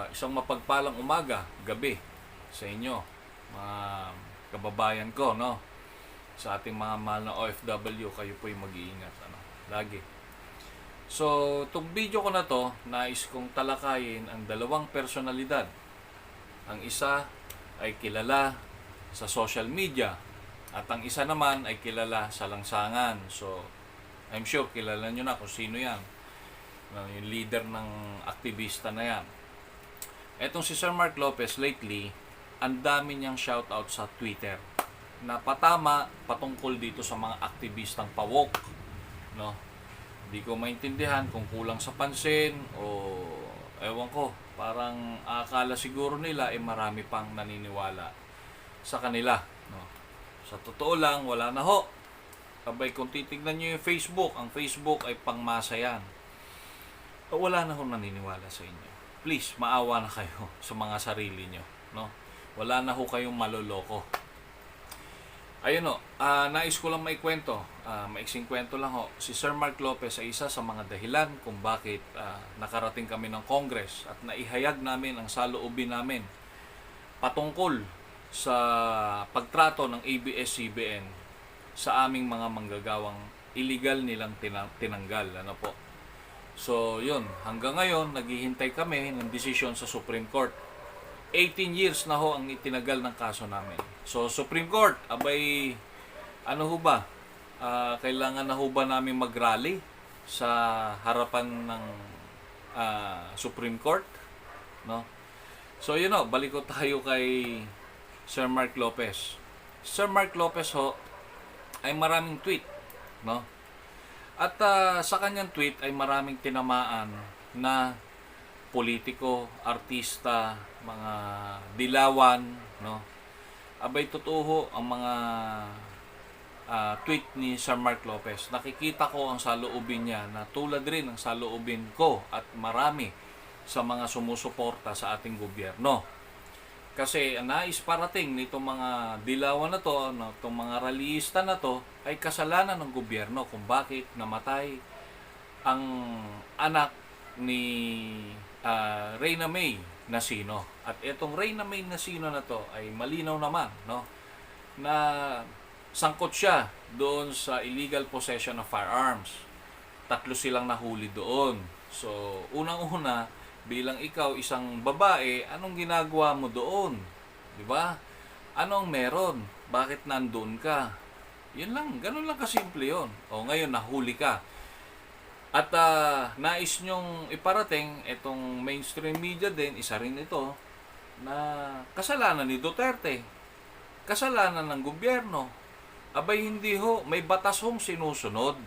Isang mapagpalang umaga, gabi sa inyo, mga kababayan ko, no? Sa ating mga mahal na OFW, kayo po'y mag-iingat, ano? Lagi. So, itong video ko na to, nais kong talakayin ang dalawang personalidad. Ang isa ay kilala sa social media at ang isa naman ay kilala sa langsangan. So, I'm sure kilala nyo na kung sino yan. Yung leader ng aktivista na yan. Etong si Sir Mark Lopez lately, ang dami niyang shoutout sa Twitter na patama patungkol dito sa mga aktivistang pawok, no? Hindi ko maintindihan kung kulang sa pansin o ewan ko, parang akala siguro nila ay marami pang naniniwala sa kanila, no? Sa totoo lang, wala na ho. Abay, kung titignan nyo yung Facebook, ang Facebook ay pangmasa yan. Wala na ho naniniwala sa inyo. Please, maawa na kayo sa mga sarili nyo, no? Wala na ho kayong maloloko. Ayun o, nais ko lang maikwento, maiksing kwento lang ho. Si Sir Mark Lopez ay isa sa mga dahilan kung bakit nakarating kami ng Congress at naihayag namin ang saloobin namin patungkol sa pagtrato ng ABS-CBN sa aming mga manggagawang illegal nilang tinanggal. Ano po? So, yun. Hanggang ngayon, naghihintay kami ng desisyon sa Supreme Court. 18 years na ho ang itinagal ng kaso namin. So, Supreme Court, abay, ano ho ba? Kailangan na ho ba namin mag-rally sa harapan ng Supreme Court? No? So, yun o, balik ko tayo kay Sir Mark Lopez. Sir Mark Lopez ho, ay maraming tweet, no? At sa kanyang tweet ay maraming tinamaan na politiko, artista, mga dilawan, no? Abay, totoo ang mga tweet ni Sir Mark Lopez. Nakikita ko ang saloobin niya na tulad rin ang saloobin ko at marami sa mga sumusuporta sa ating gobyerno. Kasi ang nais parating nitong mga dilawan na to, no, itong mga rallyista na to, ay kasalanan ng gobyerno kung bakit namatay ang anak ni Reyna May Nasino. At itong Reyna May Nasino na to ay malinaw naman, no, na sangkot siya doon sa illegal possession of firearms. 3 silang nahuli doon. So, unang-una, bilang ikaw isang babae, anong ginagawa mo doon? 'Di ba? Ano ang meron? Bakit nandoon ka? 'Yun lang, ganun lang kasimple 'yon. O ngayon nahuli ka. At nais nyong iparating itong mainstream media din, isa rin ito, na kasalanan ni Duterte. Kasalanan ng gobyerno. Abay, hindi ho, may batas hong sinusunod.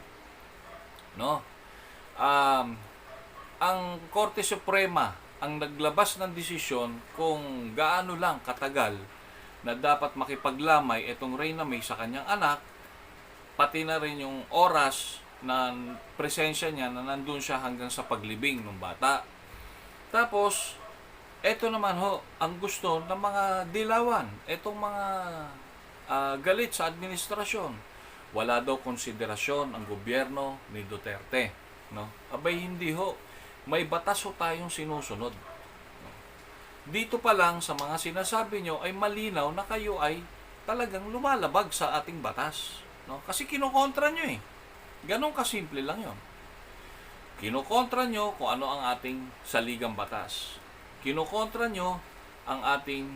No? Ang Korte Suprema ang naglabas ng desisyon kung gaano lang katagal na dapat makipaglamay itong Reyna May sa kanyang anak, pati na rin yung oras na presensya niya na nandun siya hanggang sa paglibing ng bata. Tapos, eto naman ho, ang gusto ng mga dilawan, etong mga galit sa administrasyon. Wala daw konsiderasyon ang gobyerno ni Duterte. No? Abay, hindi ho. May batas ho tayong sinusunod. Dito pa lang sa mga sinasabi nyo ay malinaw na kayo ay talagang lumalabag sa ating batas. No? Kasi kinokontra nyo eh. Ganon kasimple lang yon. Kinokontra nyo kung ano ang ating saligang batas. Kinokontra nyo ang ating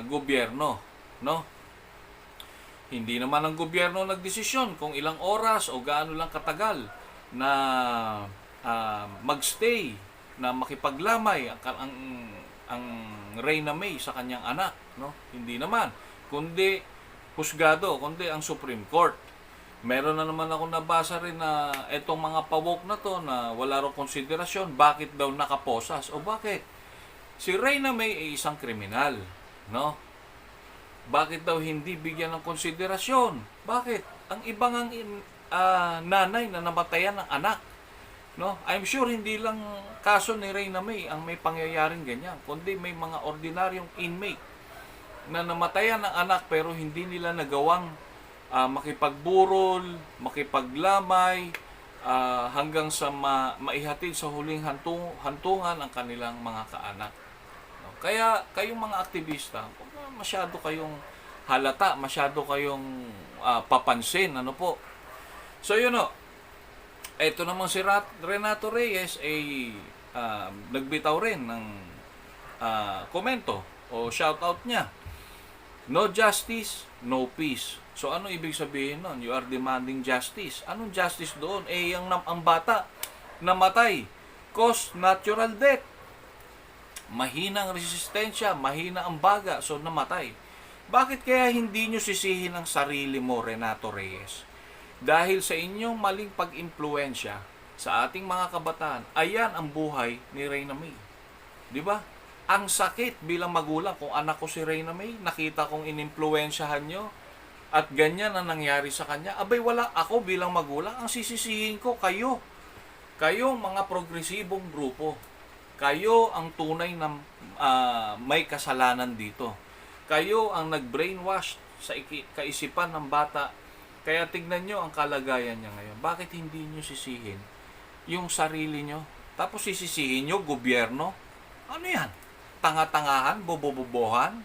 gobyerno. No? Hindi naman ang gobyerno nagdesisyon kung ilang oras o gaano lang katagal na magstay, na makipaglamay ang Reyna May sa kanyang anak, no? Hindi naman, kundi husgado, kundi ang Supreme Court. Meron na naman ako nabasa rin na etong mga pawok na to na wala raw konsiderasyon, bakit daw nakaposas? O bakit? Si Reyna May ay isang kriminal, no? Bakit daw hindi bigyan ng konsiderasyon? Bakit? Ang ibang nanay na namatayan ng anak, no? I'm sure hindi lang kaso ni Reyna May ang may pangyayaring ganyan, kundi may mga ordinaryong inmate na namatayan ng anak pero hindi nila nagawang makipagburol, makipaglamay, hanggang sa maihatid sa huling hantungan ang kanilang mga kaanak. No? Kaya kayong mga aktivista, huwag na masyado kayong halata, masyado kayong papansin, ano po. So yun o, ito naman si Renato Reyes ay nagbitaw rin ng komento o shoutout niya. No justice, no peace. So ano ibig sabihin nun? You are demanding justice. Anong justice doon? Eh, ang bata namatay. Cause natural death. Mahina ang resistensya, mahina ang baga, so namatay. Bakit kaya hindi nyo sisihin ang sarili mo, Renato Reyes? Dahil sa inyong maling pag-impluensya sa ating mga kabataan, ayan ang buhay ni Reyna May. Di ba? Ang sakit bilang magulang kung anak ko si Reyna May, nakita kong inimpluensyahan nyo, at ganyan ang nangyari sa kanya. Abay, wala ako bilang magulang. Ang sisisihin ko, kayo. Kayong mga progresibong grupo. Kayo ang tunay na may kasalanan dito. Kayo ang nag-brainwash sa kaisipan ng bata. Kaya tignan nyo ang kalagayan niya ngayon. Bakit hindi nyo sisihin yung sarili nyo? Tapos sisisihin nyo, gobyerno? Ano yan? Tanga-tangahan? Bobobobohan?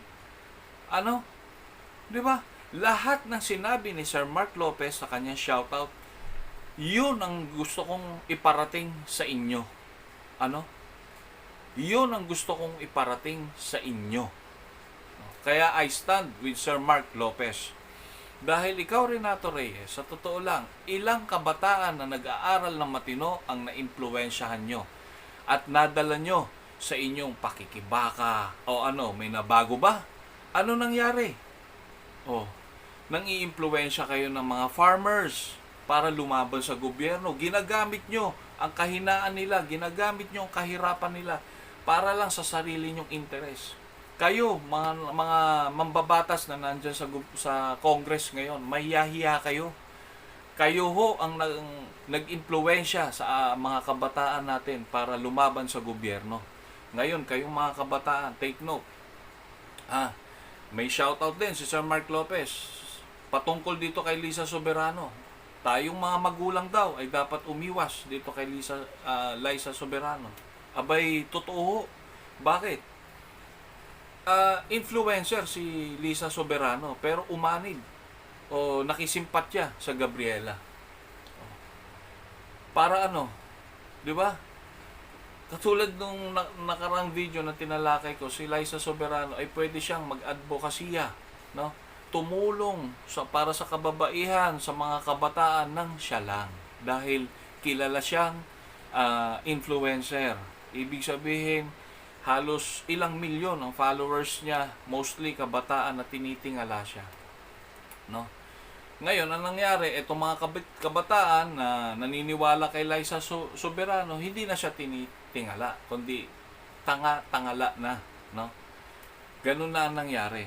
Ano? Di ba? Lahat ng sinabi ni Sir Mark Lopez sa kanyang shoutout, yun ang gusto kong iparating sa inyo. Ano? Yun ang gusto kong iparating sa inyo. Kaya I stand with Sir Mark Lopez. Dahil ikaw, Renato Reyes, sa totoo lang, ilang kabataan na nag-aaral ng matino ang naimpluwensyahan nyo at nadala nyo sa inyong pakikibaka. O ano, may nabago ba? Ano nangyari? Nang i-impluwensya kayo ng mga farmers para lumaban sa gobyerno. Ginagamit nyo ang kahinaan nila, ginagamit nyo ang kahirapan nila para lang sa sarili nyong interes. Kayo, mga mambabatas na nandyan sa Congress ngayon, mahiyahiya kayo. Kayo ho ang nag-impluwensya sa mga kabataan natin para lumaban sa gobyerno. Ngayon, kayong mga kabataan, take note. May shoutout din si Sir Mark Lopez patungkol dito kay Lisa Soberano. Tayong mga magulang daw ay dapat umiwas dito kay Liza Soberano. Abay, totoo. Bakit? Influencer si Lisa Soberano pero umanid o nakisimpatya sa Gabriela. Para ano? 'Di ba? Katulad nung nakarang video na tinalakay ko, si Liza Soberano ay pwede siyang mag-advokasya, no? Tumulong para sa kababaihan, sa mga kabataan ng siya lang. Dahil kilala siyang influencer. Ibig sabihin, halos ilang milyon ang followers niya, mostly kabataan na tinitingala siya. No? Ngayon, ang nangyari, itong mga kabataan na naniniwala kay Liza Soberano, hindi na siya tinitingala, kundi tanga-tangala na. No? Ganun na ang nangyari.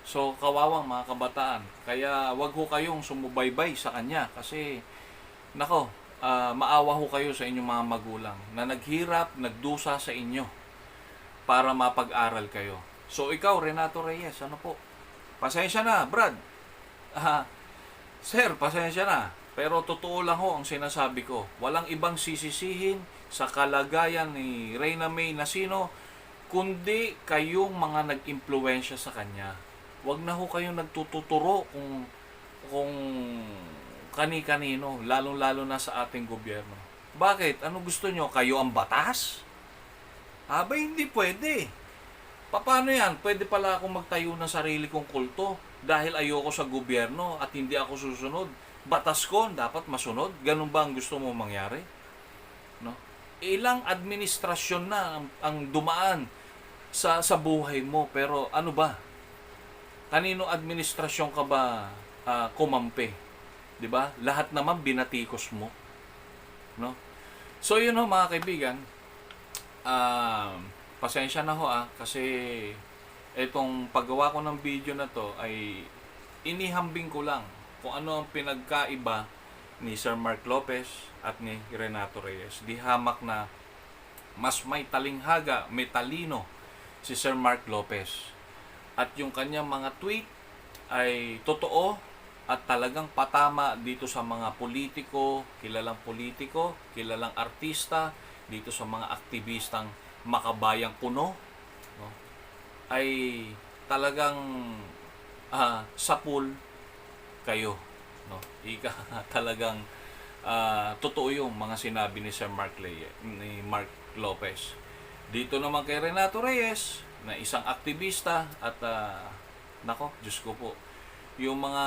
So, kawawang mga kabataan. Kaya, wag ho kayong sumubaybay sa kanya. Kasi, maawa ho kayo sa inyong mga magulang na naghirap, nagdusa sa inyo para mapag-aral kayo. So, ikaw, Renato Reyes, ano po? Pasensya na, Brad. Sir, pasensya na. Pero totoo lang ho ang sinasabi ko. Walang ibang sisisihin sa kalagayan ni Reyna May na sino, kundi kayong mga nag-impluwensya sa kanya. Huwag na ho kayong nagtututuro kung kani-kanino, lalong-lalo na sa ating gobyerno. Bakit? Ano gusto nyo? Kayo ang batas? Abay, hindi pwede. Paano yan? Pwede pala akong magtayo ng sarili kong kulto dahil ayoko sa gobyerno at hindi ako susunod. Batas ko, dapat masunod. Ganun ba ang gusto mo mangyari? No? Ilang administrasyon na ang dumaan sa buhay mo. Pero ano ba? Kanino administrasyon ka ba kumampi? 'Di ba? Lahat naman binatikos mo. No? So yun ho mga kaibigan. Pasensya na ho kasi itong paggawa ko ng video na to ay inihambing ko lang kung ano ang pinagkaiba ni Sir Mark Lopez at ni Renato Reyes. Di hamak na mas may talinghaga, may talino si Sir Mark Lopez. At yung kanyang mga tweet ay totoo at talagang patama dito sa mga politiko, kilalang artista, dito sa mga aktivistang makabayang kuno, no, ay talagang sapul kayo, no. Ika talagang totoo yung mga sinabi ni ni Mark Lopez. Dito naman kay Renato Reyes na isang aktivista at nako, Diyos ko po, yung mga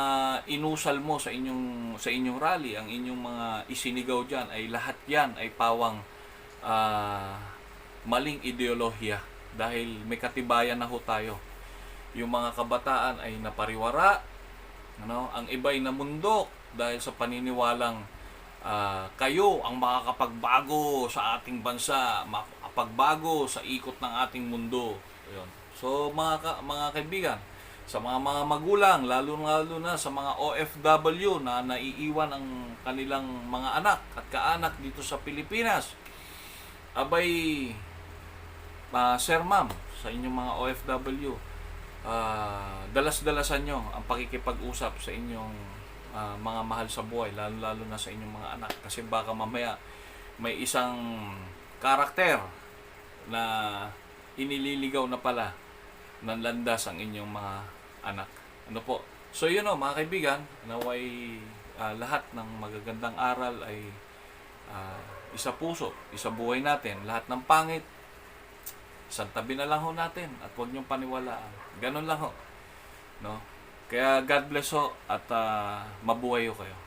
inusal mo sa inyong rally, ang inyong mga isinigaw diyan ay lahat yan ay pawang maling ideolohiya dahil may katibayan na ho tayo. Yung mga kabataan ay napariwara, ano, ang iba'y namundok dahil sa paniniwalang kayo ang makakapagbago sa ating bansa, makakapagbago sa ikot ng ating mundo. Ayun. So mga kaibigan, sa mga magulang, lalo na sa mga OFW na naiiwan ang kanilang mga anak at kaanak dito sa Pilipinas, abay, sir, ma'am, sa inyong mga OFW, dalas-dalasan nyo ang pakikipag-usap sa inyong mga mahal sa buhay, lalo na sa inyong mga anak, kasi baka mamaya may isang karakter na inililigaw na pala ng landas ang inyong mga anak. Ano po? So yun o, mga kaibigan, naway lahat ng magagandang aral ay isa puso, isa buhay natin. Lahat ng pangit, isang tabi na lang ho natin at huwag niyong paniwalaan. Ganun lang ho. No? Kaya God bless ho at mabuhay ho kayo.